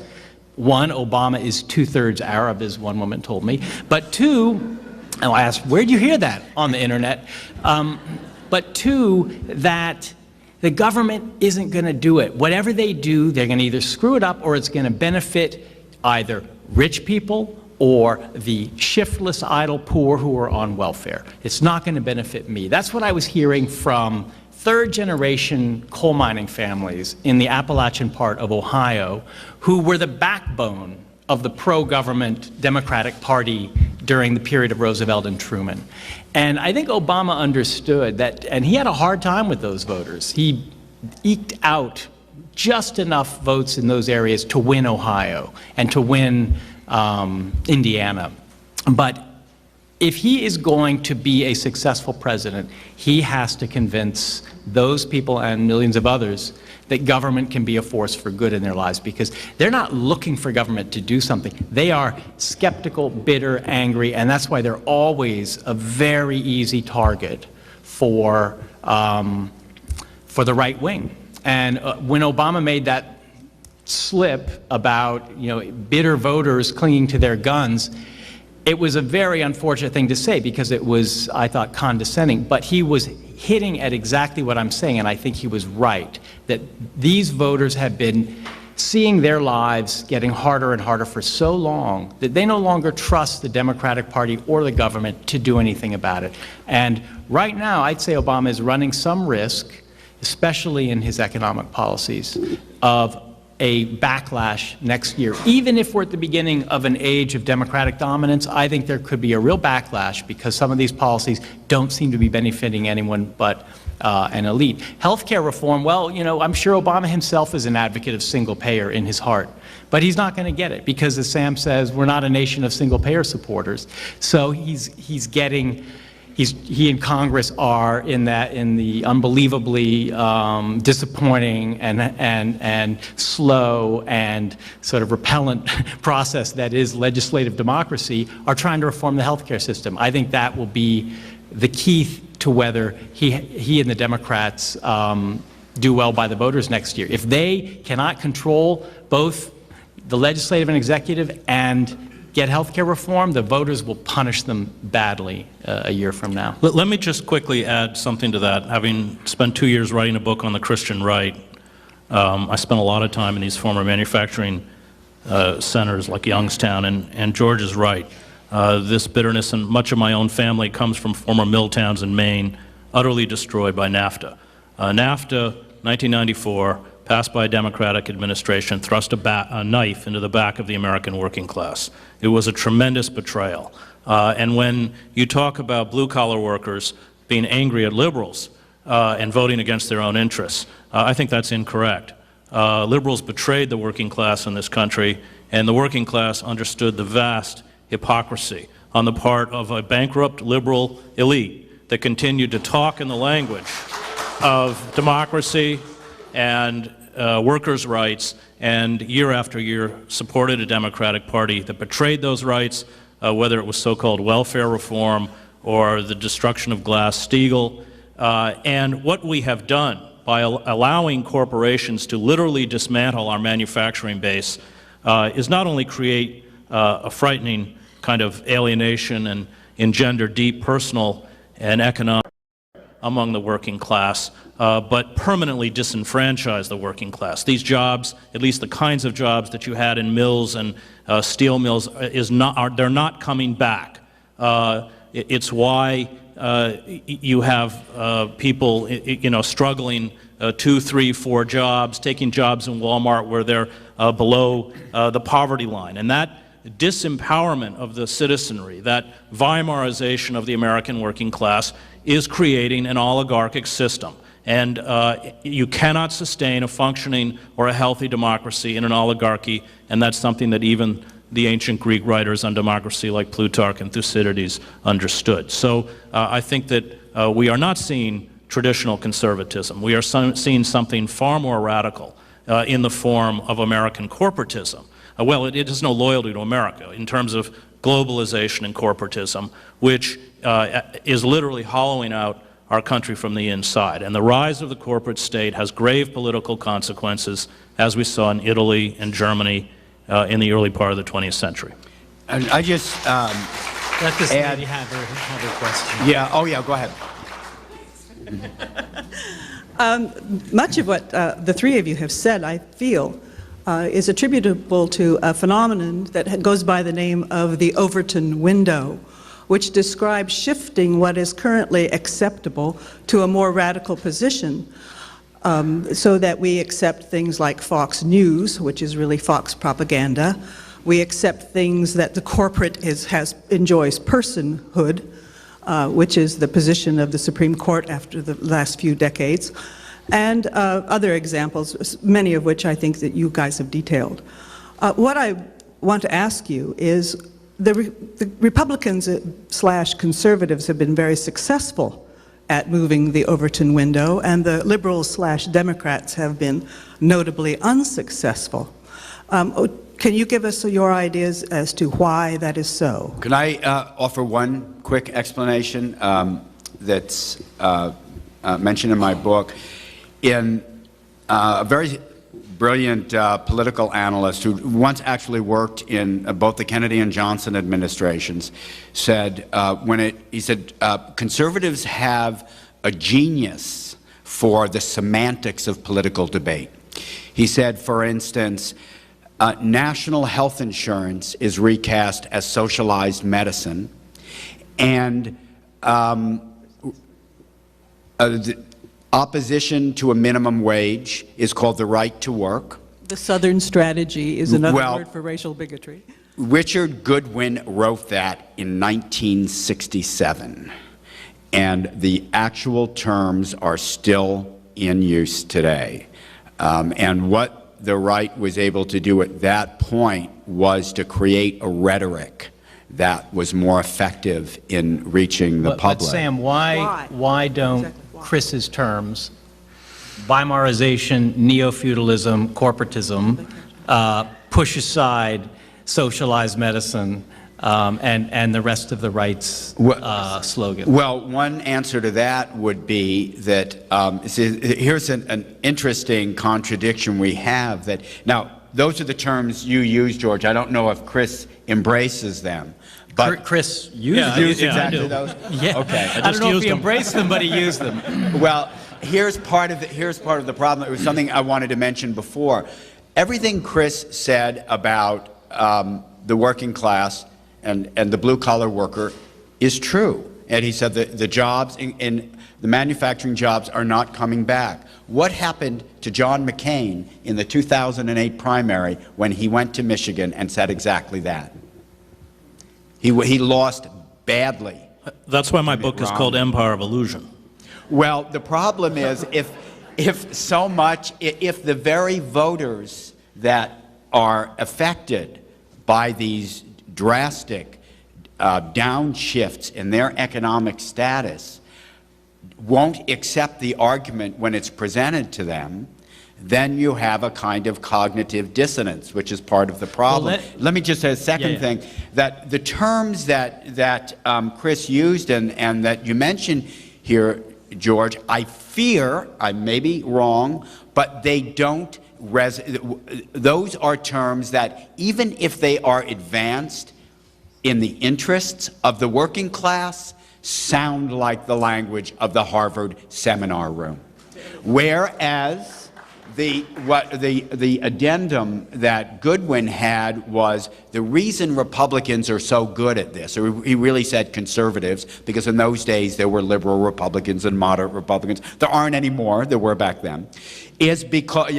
one, Obama is 2/3 Arab, as one woman told me, but two, and I asked, where'd you hear that on the internet? But two, that the government isn't going to do it. Whatever they do, they're going to either screw it up or it's going to benefit either rich people or the shiftless, idle poor who are on welfare. It's not going to benefit me. That's what I was hearing from third-generation coal mining families in the Appalachian part of Ohio who were the backbone of the pro-government Democratic Party during the period of Roosevelt and Truman. And I think Obama understood that, and he had a hard time with those voters. He eked out just enough votes in those areas to win Ohio and to win Indiana. But if he is going to be a successful president, he has to convince those people and millions of others that government can be a force for good in their lives, because they're not looking for government to do something. They are skeptical, bitter, angry, and that's why they're always a very easy target for the right wing. And when Obama made that slip about, bitter voters clinging to their guns, it was a very unfortunate thing to say, because it was, I thought, condescending. But he was hitting at exactly what I'm saying, and I think he was right, that these voters have been seeing their lives getting harder and harder for so long that they no longer trust the Democratic Party or the government to do anything about it. And right now, I'd say Obama is running some risk, especially in his economic policies, of a backlash next year. Even if we're at the beginning of an age of Democratic dominance, I think there could be a real backlash, because some of these policies don't seem to be benefiting anyone but an elite. Healthcare reform, well, I'm sure Obama himself is an advocate of single payer in his heart, but he's not going to get it, because as Sam says, we're not a nation of single payer supporters. So he and Congress are in the unbelievably disappointing and slow and sort of repellent process that is legislative democracy, are trying to reform the healthcare system. I think that will be the key to whether he and the Democrats do well by the voters next year. If they cannot control both the legislative and executive and get health care reform, the voters will punish them badly a year from now. Let me just quickly add something to that. Having spent 2 years writing a book on the Christian right, I spent a lot of time in these former manufacturing centers like Youngstown, and George is right. This bitterness, and much of my own family comes from former mill towns in Maine, utterly destroyed by NAFTA. NAFTA, 1994, passed by a Democratic administration, thrust a knife into the back of the American working class. It was a tremendous betrayal. And when you talk about blue-collar workers being angry at liberals and voting against their own interests, I think that's incorrect. Liberals betrayed the working class in this country, and the working class understood the vast hypocrisy on the part of a bankrupt liberal elite that continued to talk in the language of democracy and workers' rights, and year after year supported a Democratic Party that betrayed those rights, whether it was so-called welfare reform or the destruction of Glass-Steagall. And what we have done by allowing corporations to literally dismantle our manufacturing base is not only create a frightening kind of alienation and engender deep personal and economic among the working class, but permanently disenfranchise the working class. These jobs, at least the kinds of jobs that you had in mills and steel mills, they're not coming back. It's why you have people, struggling 2, 3, 4 jobs, taking jobs in Walmart where they're below the poverty line. And that disempowerment of the citizenry, that Weimarization of the American working class, is creating an oligarchic system. And you cannot sustain a functioning or a healthy democracy in an oligarchy, and that's something that even the ancient Greek writers on democracy like Plutarch and Thucydides understood. So I think that we are not seeing traditional conservatism. We are seeing something far more radical in the form of American corporatism. Well, it has no loyalty to America in terms of globalization and corporatism, which is literally hollowing out our country from the inside. And the rise of the corporate state has grave political consequences, as we saw in Italy and Germany in the early part of the 20th century. And I just Let this lady have her question. Yeah, oh yeah, go ahead. Much of what the three of you have said, I feel, is attributable to a phenomenon that goes by the name of the Overton window, which describes shifting what is currently acceptable to a more radical position, so that we accept things like Fox News, which is really Fox propaganda. We accept things that the corporate enjoys personhood, which is the position of the Supreme Court after the last few decades, and other examples, many of which I think that you guys have detailed. What I want to ask you is, the Republicans / conservatives have been very successful at moving the Overton window, and the liberals / Democrats have been notably unsuccessful. Can you give us your ideas as to why that is so? Can I offer one quick explanation that's mentioned in my book? In a very brilliant political analyst who once actually worked in both the Kennedy and Johnson administrations said, conservatives have a genius for the semantics of political debate. He said, for instance, national health insurance is recast as socialized medicine, and the opposition to a minimum wage is called the right to work. The Southern strategy is another word for racial bigotry. Richard Goodwin wrote that in 1967, and the actual terms are still in use today. And what the right was able to do at that point was to create a rhetoric that was more effective in reaching the public. But Sam, why don't Chris's terms, Weimarization, neo-feudalism, corporatism, push aside socialized medicine, and the rest of the right's slogan? Well, one answer to that would be that, here's an interesting contradiction we have. That now, those are the terms you use, George. I don't know if Chris embraces them. But Chris used exactly those? Yeah. Okay. I don't know if he embraced them, but he used them. Well, here's part of the problem. It was something I wanted to mention before. Everything Chris said about the working class and the blue-collar worker is true. And he said that the jobs in the manufacturing jobs are not coming back. What happened to John McCain in the 2008 primary when he went to Michigan and said exactly that? He lost badly. That's why my book is called Empire of Illusion. Well, the problem is if the very voters that are affected by these drastic downshifts in their economic status won't accept the argument when it's presented to them, then you have a kind of cognitive dissonance, which is part of the problem. Well, let me just say a second thing, that the terms that Chris used and that you mentioned here, George, I fear, I may be wrong, but they don't those are terms that, even if they are advanced in the interests of the working class, sound like the language of the Harvard seminar room. Whereas the addendum that Goodwin had was the reason Republicans are so good at this, or he really said conservatives, because in those days there were liberal Republicans and moderate Republicans. There aren't any more, there were back then. Is because,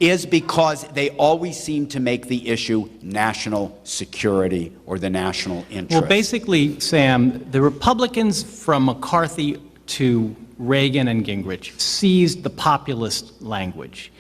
is because they always seem to make the issue national security or the national interest. Well, basically, Sam, the Republicans from McCarthy to Reagan and Gingrich seized the populist language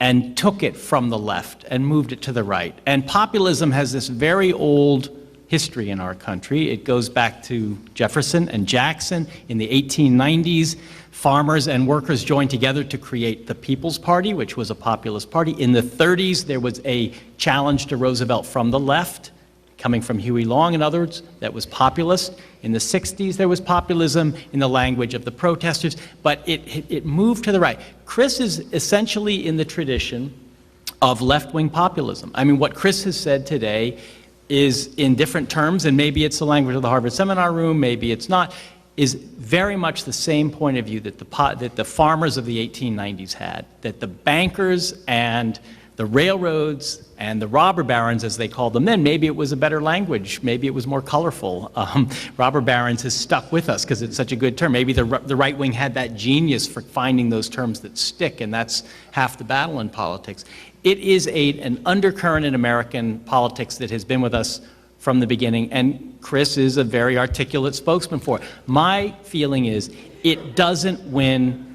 and took it from the left and moved it to the right. And populism has this very old history in our country. It goes back to Jefferson and Jackson in the 1890s. Farmers and workers joined together to create the People's Party, which was a populist party. In the 30s, there was a challenge to Roosevelt from the left, coming from Huey Long and others, that was populist. In the 60s, there was populism in the language of the protesters, but it moved to the right. Chris is essentially in the tradition of left-wing populism. I mean, what Chris has said today is in different terms, and maybe it's the language of the Harvard seminar room, maybe it's not, is very much the same point of view that the farmers of the 1890s had, that the bankers and the railroads and the robber barons, as they called them then, maybe it was a better language, maybe it was more colorful. Robber barons has stuck with us because it's such a good term. Maybe the right wing had that genius for finding those terms that stick, and that's half the battle in politics. It is an undercurrent in American politics that has been with us from the beginning, and Chris is a very articulate spokesman for it. My feeling is it doesn't win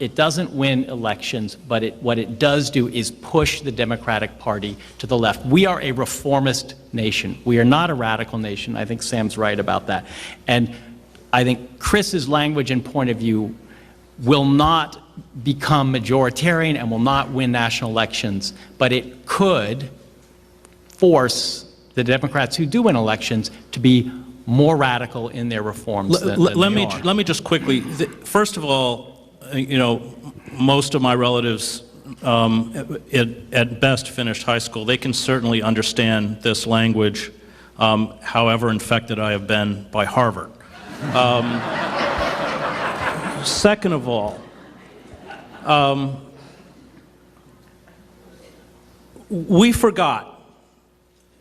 It doesn't win elections, but what it does do is push the Democratic Party to the left. We are a reformist nation. We are not a radical nation. I think Sam's right about that. And I think Chris's language and point of view will not become majoritarian and will not win national elections, but it could force the Democrats who do win elections to be more radial in their reforms than they are. Let me just quickly, first of all, you know, most of my relatives at best finished high school. They can certainly understand this language, however infected I have been by Harvard. Second of all, we forgot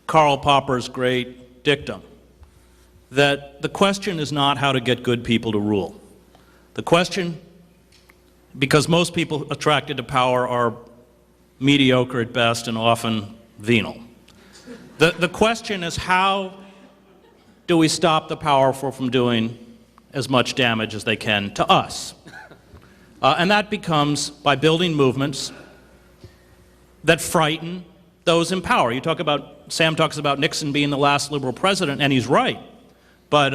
Karl Popper's great dictum that the question is not how to get good people to rule. The question, because most people attracted to power are mediocre at best and often venal. The question is, how do we stop the powerful from doing as much damage as they can to us? And that becomes by building movements that frighten those in power. You talk about, Sam talks about Nixon being the last liberal president, and he's right. But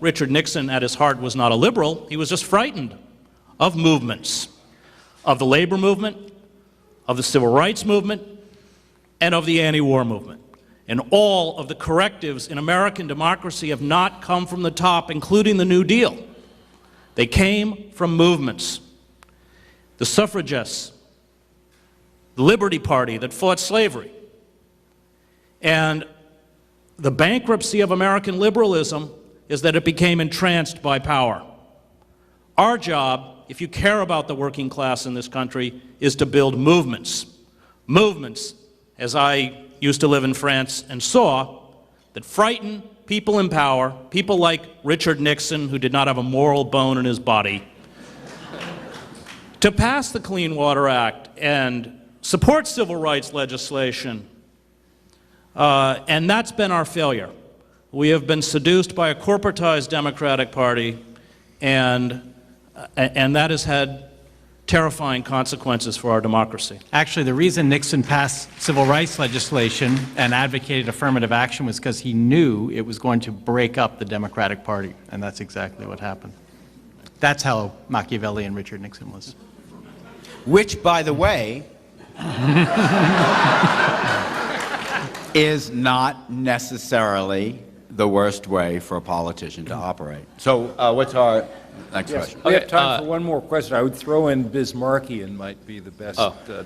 Richard Nixon, at his heart, was not a liberal. He was just frightened of movements, of the labor movement, of the civil rights movement, and of the anti-war movement. And all of the correctives in American democracy have not come from the top, including the New Deal. They came from movements. The suffragists, the Liberty Party that fought slavery, and the bankruptcy of American liberalism is that it became entranced by power. Our job, if you care about the working class in this country, is to build movements. Movements, as I used to live in France and saw, that frighten people in power, people like Richard Nixon, who did not have a moral bone in his body, to pass the Clean Water Act and support civil rights legislation. And that's been our failure. We have been seduced by a corporatized Democratic Party, and that has had terrifying consequences for our democracy. Actually, the reason Nixon passed civil rights legislation and advocated affirmative action was because he knew it was going to break up the Democratic Party, and that's exactly what happened. That's how Machiavellian Richard Nixon was. Which, by the way, is not necessarily the worst way for a politician to operate. So what's our next question? We have time for one more question. I would throw in Bismarckian might be the best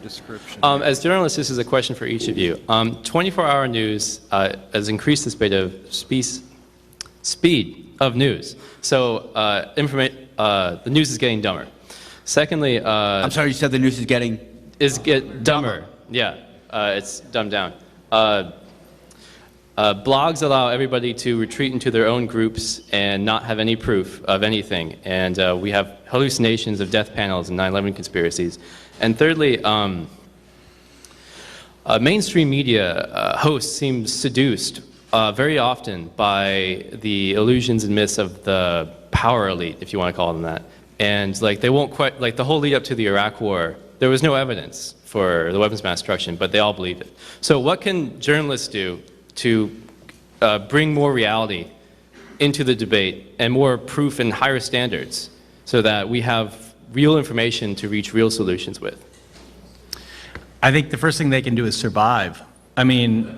description. As journalists, this is a question for each of you. 24-hour news has increased the speed of news. So the news is getting dumber. Secondly, I'm sorry, you said the news is getting? Dumber. Yeah, it's dumbed down. Blogs allow everybody to retreat into their own groups and not have any proof of anything. And we have hallucinations of death panels and 9/11 conspiracies. And thirdly, mainstream media hosts seem seduced very often by the illusions and myths of the power elite, if you want to call them that. And like they won't quite, like the whole lead up to the Iraq War, there was no evidence for the weapons of mass destruction, but they all believed it. So what can journalists do to bring more reality into the debate and more proof and higher standards so that we have real information to reach real solutions with? I think the first thing they can do is survive. I mean,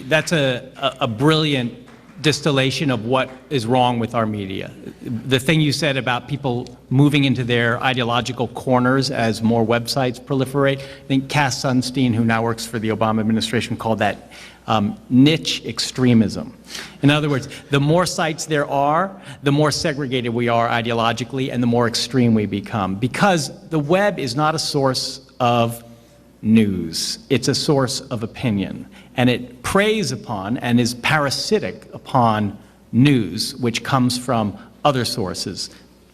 that's a brilliant distillation of what is wrong with our media. The thing you said about people moving into their ideological corners as more websites proliferate, I think Cass Sunstein, who now works for the Obama administration, called that niche extremism. In other words, the more sites there are, the more segregated we are ideologically and the more extreme we become. Because the web is not a source of news, it's a source of opinion. And it preys upon and is parasitic upon news, which comes from other sources,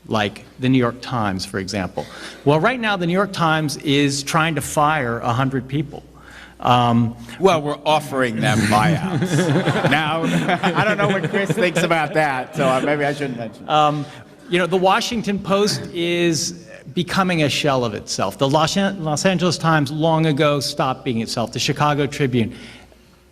like the New York Times, for example. Well, right now, the New York Times is trying to fire 100 people. Well, we're offering them buyouts. Now, I don't know what Chris thinks about that, so maybe I shouldn't mention it. You know, the Washington Post is becoming a shell of itself. The Los Angeles Times long ago stopped being itself. The Chicago Tribune.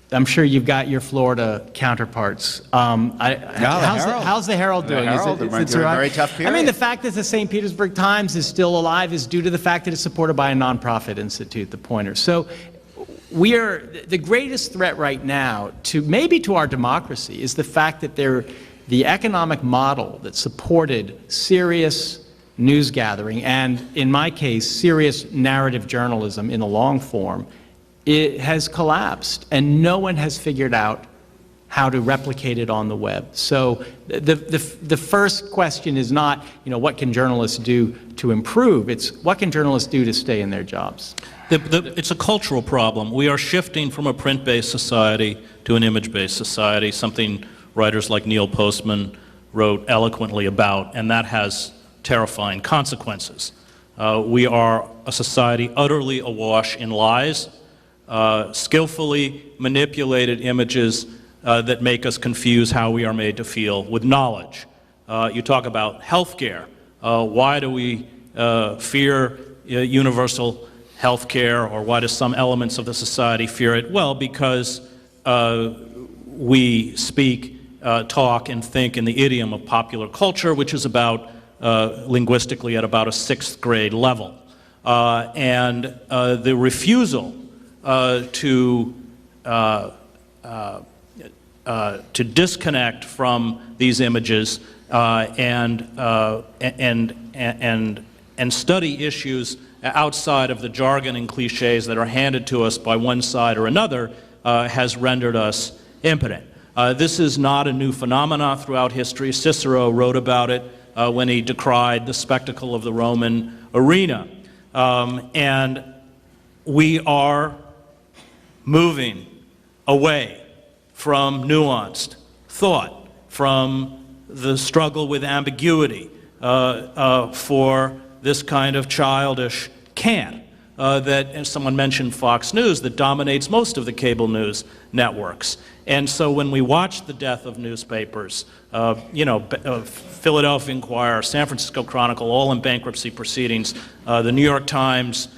I'm sure you've got your Florida counterparts. How's the Herald doing? The Herald is it a very tough period. I mean, the fact that the St. Petersburg Times is still alive is due to the fact that it's supported by a nonprofit institute, the Pointer. So we are, the greatest threat right now to maybe to our democracy is the fact that the economic model that supported serious news gathering and, in my case, serious narrative journalism in the long form, it has collapsed, and no one has figured out how to replicate it on the web. So the first question is not, what can journalists do to improve? It's what can journalists do to stay in their jobs? It's a cultural problem. We are shifting from a print-based society to an image-based society, something writers like Neil Postman wrote eloquently about, and that has terrifying consequences. We are a society utterly awash in lies, skillfully manipulated images that make us confuse how we are made to feel with knowledge. You talk about healthcare. Why do we fear universal healthcare, or why do some elements of the society fear it? Well, because we speak, talk, and think in the idiom of popular culture, which is about linguistically at about a 6th grade level. And the refusal to disconnect from these images and study issues outside of the jargon and cliches that are handed to us by one side or another has rendered us impotent. This is not a new phenomenon throughout history. Cicero wrote about it when he decried the spectacle of the Roman arena. And we are moving away from nuanced thought, from the struggle with ambiguity for this kind of childish cant that, as someone mentioned, Fox News, that dominates most of the cable news networks. And so when we watch the death of newspapers, Philadelphia Inquirer, San Francisco Chronicle, all in bankruptcy proceedings, the New York Times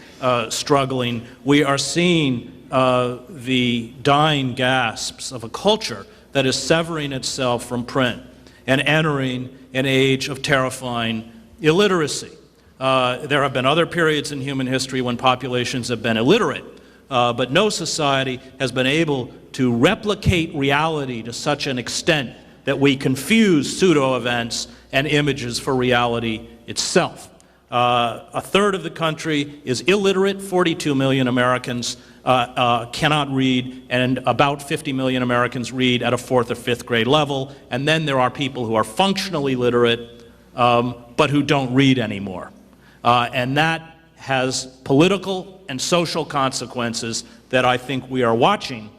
struggling, we are seeing the dying gasps of a culture that is severing itself from print and entering an age of terrifying illiteracy. There have been other periods in human history when populations have been illiterate, but no society has been able to replicate reality to such an extent that we confuse pseudo-events and images for reality itself. A third of the country is illiterate. 42 million Americans cannot read, and about 50 million Americans read at a 4th or 5th grade level. And then there are people who are functionally literate, but who don't read anymore. And that has political and social consequences that I think we are watching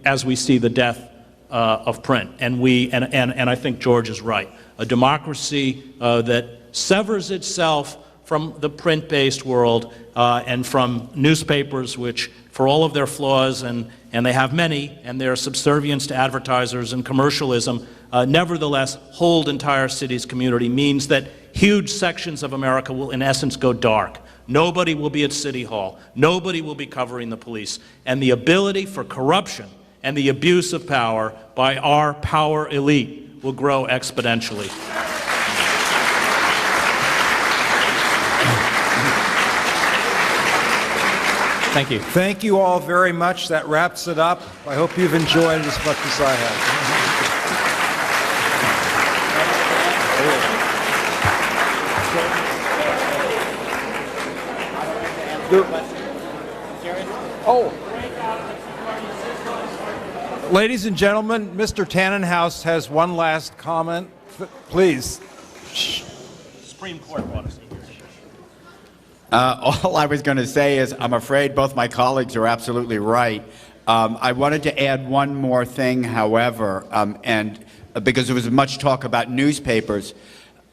as we see the death of print. And I think George is right. A democracy that severs itself from the print-based world and from newspapers, which, for all of their flaws, and they have many, and their subservience to advertisers and commercialism, nevertheless hold entire cities' community, means that huge sections of America will, in essence, go dark. Nobody will be at City Hall. Nobody will be covering the police. And the ability for corruption and the abuse of power by our power elite will grow exponentially. Thank you. Thank you all very much. That wraps it up. I hope you've enjoyed it as much as I have. Ladies and gentlemen, Mr. Tannenhouse has one last comment. Please. Supreme Court brought us here. All I was going to say is I'm afraid both my colleagues are absolutely right. I wanted to add one more thing, however, and because there was much talk about newspapers.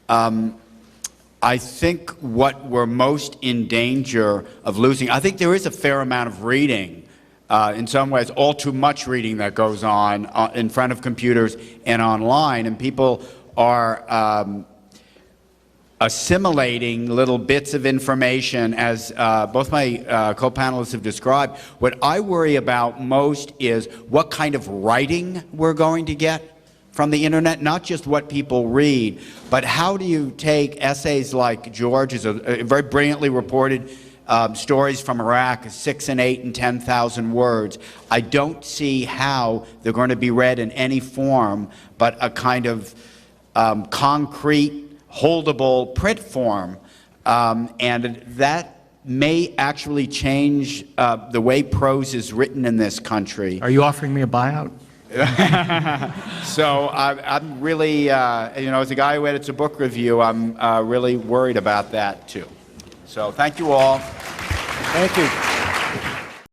I think what we're most in danger of losing, I think there is a fair amount of reading, in some ways all too much reading that goes on in front of computers and online, and people are assimilating little bits of information, as both my co-panelists have described. What I worry about most is what kind of writing we're going to get from the internet, not just what people read, but how do you take essays like George's, a very brilliantly reported stories from Iraq, 6 and 8 and 10,000 words. I don't see how they're going to be read in any form but a kind of concrete, holdable print form, and that may actually change the way prose is written in this country. Are you offering me a buyout? So I'm really, you know, as a guy who edits a book review, I'm really worried about that too. So thank you all. Thank you.